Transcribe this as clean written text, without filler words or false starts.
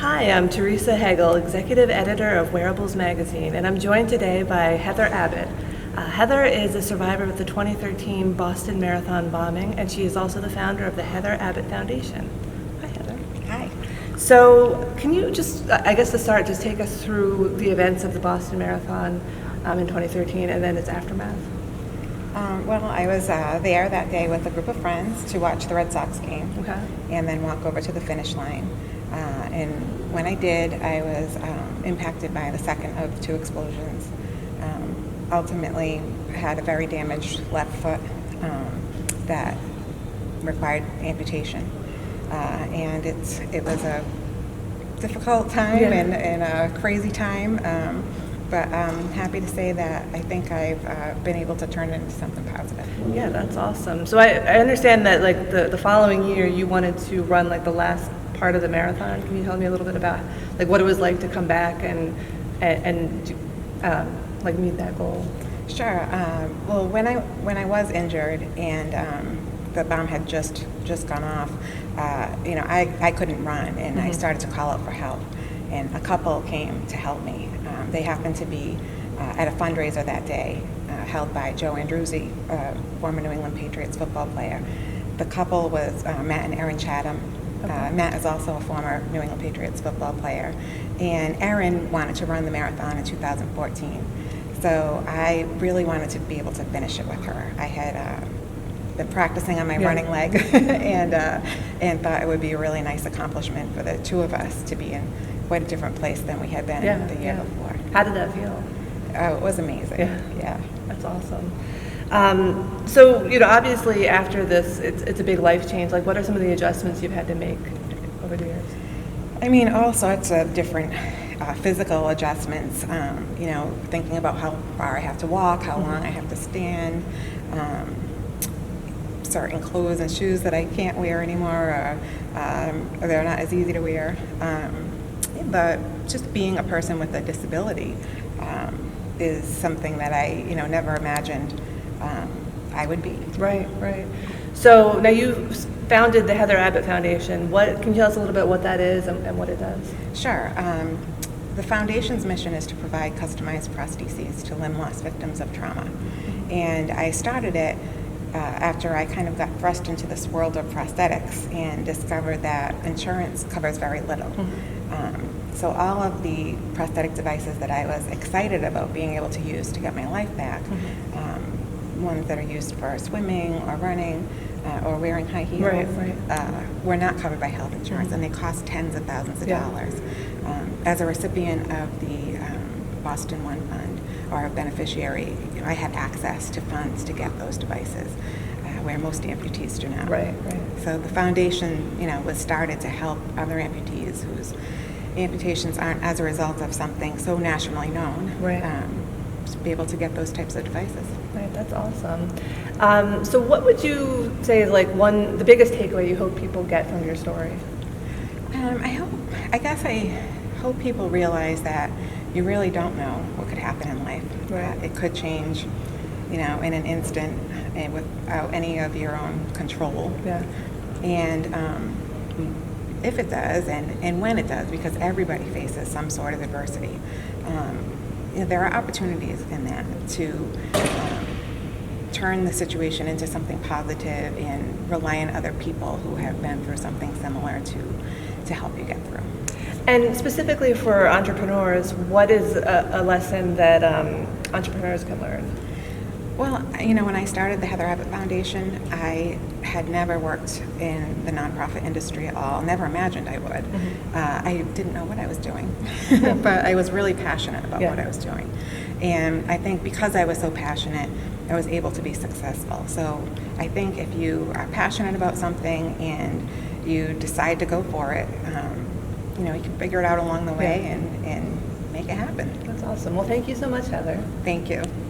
Hi, I'm Teresa Hegel, Executive Editor of Wearables Magazine, and I'm joined today by Heather Abbott. Heather is a survivor of the 2013 Boston Marathon bombing, and she is also the founder of the Heather Abbott Foundation. Hi, Heather. Hi. So, can you just, I guess to start, just take us through the events of the Boston Marathon in 2013 and then its aftermath? Well, I was there that day with a group of friends to watch the Red Sox game, Okay. and then walk over to the finish line. And when I did, I was impacted by the second of two explosions. Ultimately, had a very damaged left foot that required amputation, and it was a difficult time and a crazy time. But I'm happy to say that I think I've been able to turn it into something positive. Yeah, that's awesome. So I understand that like the following year you wanted to run like the last part of the marathon. Can you tell me a little bit about like what it was like to come back and like meet that goal? Sure. Well, when I was injured and the bomb had just gone off, I couldn't run, and I started to call out for help. And a couple came to help me. They happened to be at a fundraiser that day held by Joe Andruzzi, former New England Patriots football player. The couple was Matt and Erin Chatham. Matt is also a former New England Patriots football player. And Erin wanted to run the marathon in 2014. So I really wanted to be able to finish it with her. I had been practicing on my running leg and thought it would be a really nice accomplishment for the two of us to be in quite a different place than we had been the year before. How did that feel? Oh, it was amazing. Yeah. That's awesome. So, obviously after this, it's a big life change. Like, what are some of the adjustments you've had to make over the years? I mean, all sorts of different physical adjustments, thinking about how far I have to walk, how long I have to stand, certain clothes and shoes that I can't wear anymore, or they're not as easy to wear. But just being a person with a disability is something that I, never imagined I would be. Right. So now you founded the Heather Abbott Foundation. Can you tell us a little bit what that is and what it does? Sure. The foundation's mission is to provide customized prostheses to limb loss victims of trauma. And I started it after I kind of got thrust into this world of prosthetics and discovered that insurance covers very little. So all of the prosthetic devices that I was excited about being able to use to get my life back, ones that are used for swimming or running or wearing high heels, were not covered by health insurance, and they cost tens of thousands of dollars. As a recipient of the Boston One Fund, or a beneficiary, I had access to funds to get those devices, where most amputees do not. Right. So the foundation, was started to help other amputees whose amputations aren't as a result of something so nationally known, to be able to get those types of devices. Right, that's awesome. So what would you say is like the biggest takeaway you hope people get from your story? I hope people realize that you really don't know what could happen in life. Right. It could change, in an instant and without any of your own control. Yeah. And if it does, and when it does, because everybody faces some sort of adversity, there are opportunities in that to turn the situation into something positive and rely on other people who have been through something similar to help you get through. And specifically for entrepreneurs, what is a lesson that entrepreneurs can learn? Well, when I started the Heather Abbott Foundation, I had never worked in the nonprofit industry at all, never imagined I would. I didn't know what I was doing, but I was really passionate about what I was doing. And I think because I was so passionate, I was able to be successful. So I think if you are passionate about something and you decide to go for it, you can figure it out along the way and make it happen. That's awesome. Well, thank you so much, Heather. Thank you.